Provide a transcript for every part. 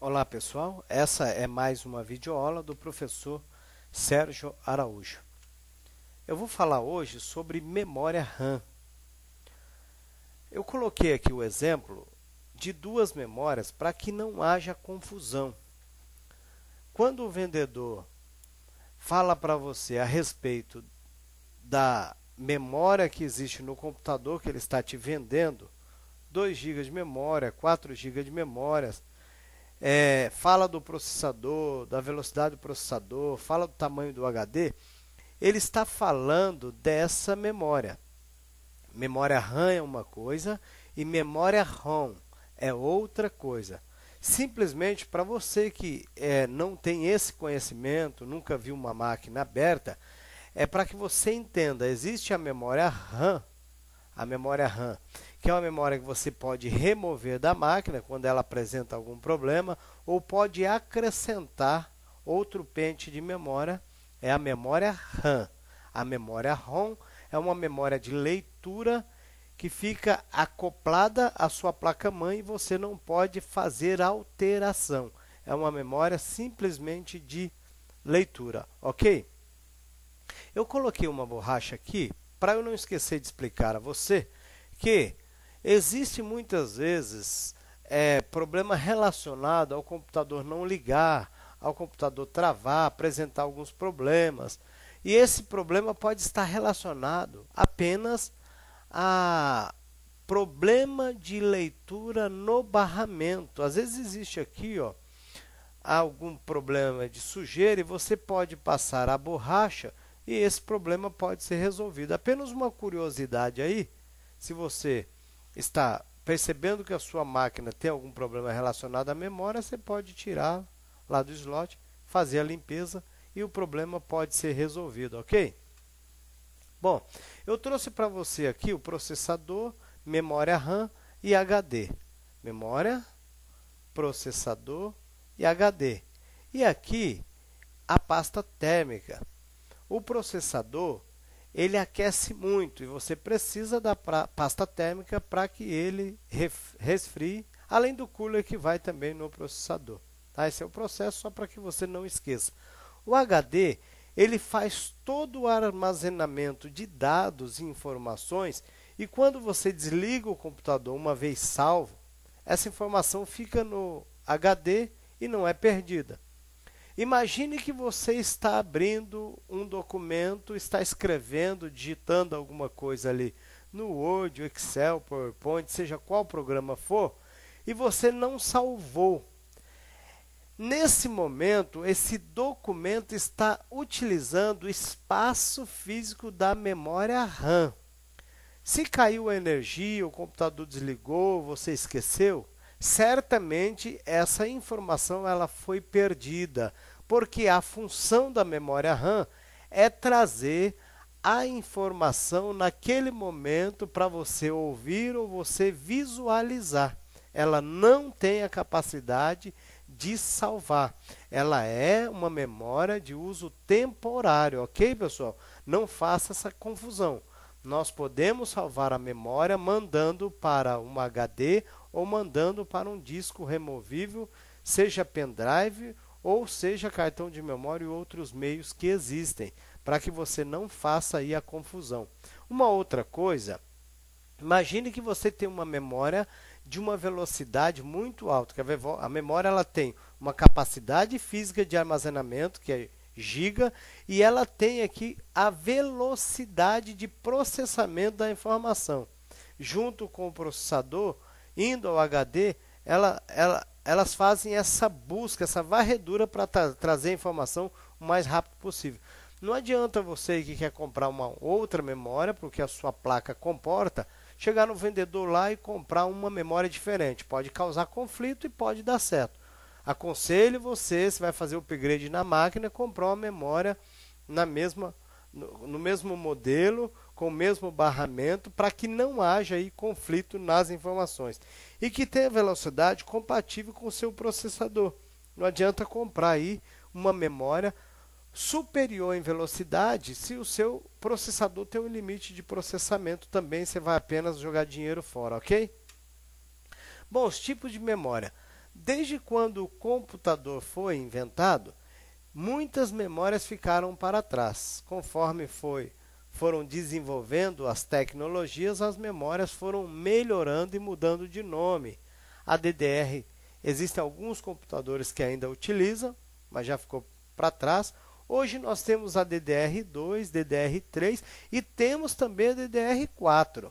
Olá pessoal, essa é mais uma videoaula do professor Sérgio Araújo. Eu vou falar hoje sobre memória RAM. Eu coloquei aqui o exemplo de duas memórias para que não haja confusão. Quando o vendedor fala para você a respeito da memória que existe no computador que ele está te vendendo, 2 GB de memória, 4 GB de memória, fala do processador, da velocidade do processador, fala do tamanho do HD, ele está falando dessa memória. Memória RAM é uma coisa e memória ROM é outra coisa. Simplesmente para você que não tem esse conhecimento, nunca viu uma máquina aberta, é para que você entenda, existe a memória RAM, que é uma memória que você pode remover da máquina quando ela apresenta algum problema, ou pode acrescentar outro pente de memória, é a memória RAM. A memória ROM é uma memória de leitura que fica acoplada à sua placa-mãe e você não pode fazer alteração. É uma memória simplesmente de leitura, ok? Eu coloquei uma borracha aqui para eu não esquecer de explicar a você que existe muitas vezes problema relacionado ao computador não ligar, ao computador travar, apresentar alguns problemas. E esse problema pode estar relacionado apenas a problema de leitura no barramento. Às vezes existe aqui algum problema de sujeira e você pode passar a borracha e esse problema pode ser resolvido. Apenas uma curiosidade aí, se você está percebendo que a sua máquina tem algum problema relacionado à memória, você pode tirar lá do slot, fazer a limpeza e o problema pode ser resolvido, ok? Bom, eu trouxe para você aqui o processador, memória RAM e HD. Memória, processador e HD. E aqui a pasta térmica. O processador, ele aquece muito e você precisa da pasta térmica para que ele resfrie, além do cooler que vai também no processador. Tá? Esse é o processo, só para que você não esqueça. O HD, ele faz todo o armazenamento de dados e informações e quando você desliga o computador uma vez salvo, essa informação fica no HD e não é perdida. Imagine que você está abrindo um documento, está escrevendo, digitando alguma coisa ali no Word, Excel, PowerPoint, seja qual programa for, e você não salvou. Nesse momento, esse documento está utilizando o espaço físico da memória RAM. Se caiu a energia, o computador desligou, você esqueceu, certamente essa informação ela foi perdida, porque a função da memória RAM é trazer a informação naquele momento para você ouvir ou você visualizar. Ela não tem a capacidade de salvar. Ela é uma memória de uso temporário, ok, pessoal? Não faça essa confusão. Nós podemos salvar a memória mandando para um HD ou mandando para um disco removível, seja pendrive ou seja cartão de memória e outros meios que existem, para que você não faça aí a confusão. Uma outra coisa, imagine que você tem uma memória de uma velocidade muito alta, que a memória ela tem uma capacidade física de armazenamento, que é giga, e ela tem aqui a velocidade de processamento da informação. Junto com o processador, indo ao HD, elas fazem essa busca, essa varredura para trazer a informação o mais rápido possível. Não adianta você que quer comprar uma outra memória, porque a sua placa comporta, chegar no vendedor lá e comprar uma memória diferente. Pode causar conflito e pode dar certo. Aconselho você, se vai fazer o upgrade na máquina, comprar uma memória no mesmo modelo, com o mesmo barramento, para que não haja aí conflito nas informações. E que tenha velocidade compatível com o seu processador. Não adianta comprar aí uma memória superior em velocidade se o seu processador tem um limite de processamento também, você vai apenas jogar dinheiro fora, ok? Bom, os tipos de memória. Desde quando o computador foi inventado, muitas memórias ficaram para trás. Conforme foram desenvolvendo as tecnologias, as memórias foram melhorando e mudando de nome. A DDR, existem alguns computadores que ainda utilizam, mas já ficou para trás. Hoje nós temos a DDR2, DDR3 e temos também a DDR4.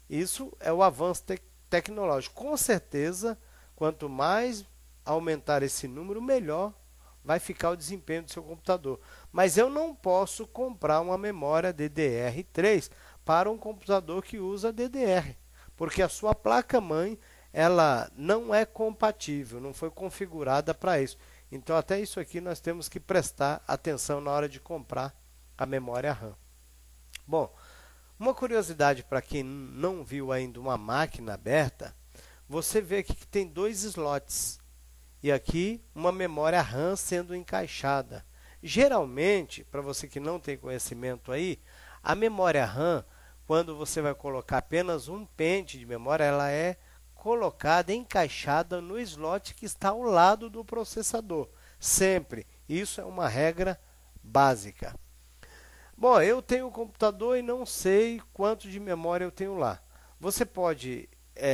Isso é o avanço tecnológico. Com certeza, quanto mais aumentar esse número, melhor vai ficar o desempenho do seu computador. Mas eu não posso comprar uma memória DDR3 para um computador que usa DDR, porque a sua placa-mãe ela não é compatível, não foi configurada para isso. Então, até isso aqui nós temos que prestar atenção na hora de comprar a memória RAM. Bom, uma curiosidade para quem não viu ainda uma máquina aberta, você vê aqui que tem 2 slots. E aqui uma memória RAM sendo encaixada. Geralmente, para você que não tem conhecimento aí, a memória RAM, quando você vai colocar apenas um pente de memória, ela é colocada, encaixada no slot que está ao lado do processador. Sempre. Isso é uma regra básica. Bom, eu tenho um computador e não sei quanto de memória eu tenho lá. Você pode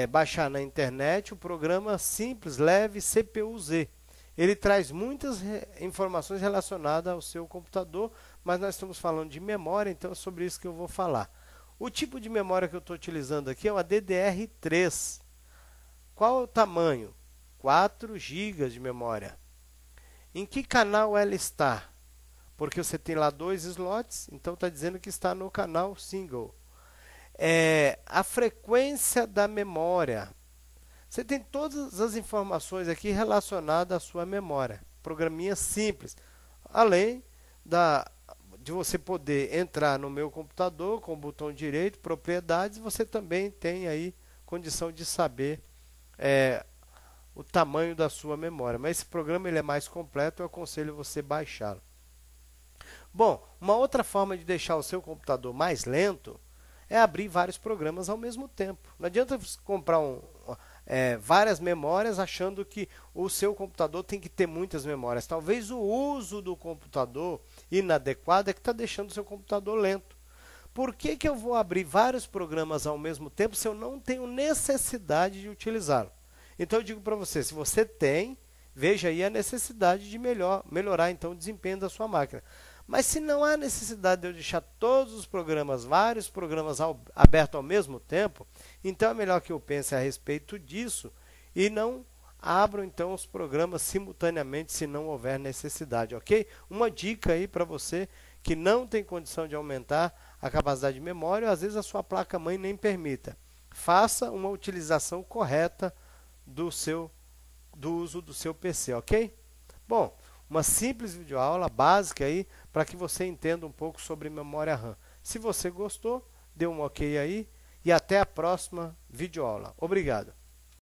baixar na internet o programa simples, leve CPU-Z. Ele traz muitas informações relacionadas ao seu computador, mas nós estamos falando de memória, então é sobre isso que eu vou falar. O tipo de memória que eu estou utilizando aqui é uma DDR3. Qual é o tamanho? 4 GB de memória. Em que canal ela está? Porque você tem lá 2 slots, então está dizendo que está no canal single. A frequência da memória. Você tem todas as informações aqui relacionadas à sua memória. Programinha simples. Além de você poder entrar no meu computador com o botão direito, propriedades, você também tem aí condição de saber o tamanho da sua memória. Mas esse programa ele é mais completo, eu aconselho você baixá-lo. Bom, uma outra forma de deixar o seu computador mais lento é abrir vários programas ao mesmo tempo. Não adianta você comprar várias memórias achando que o seu computador tem que ter muitas memórias. Talvez o uso do computador inadequado é que está deixando o seu computador lento. Por que eu vou abrir vários programas ao mesmo tempo se eu não tenho necessidade de utilizá-lo? Então eu digo para você, se você tem, veja aí a necessidade de melhorar então o desempenho da sua máquina. Mas se não há necessidade de eu deixar todos os programas, vários programas abertos ao mesmo tempo, então é melhor que eu pense a respeito disso e não abro então os programas simultaneamente se não houver necessidade, ok? Uma dica aí para você que não tem condição de aumentar a capacidade de memória, ou às vezes a sua placa-mãe nem permita. Faça uma utilização correta do uso do seu PC, ok? Bom, uma simples videoaula básica aí para que você entenda um pouco sobre memória RAM. Se você gostou, dê um ok aí e até a próxima videoaula. Obrigado.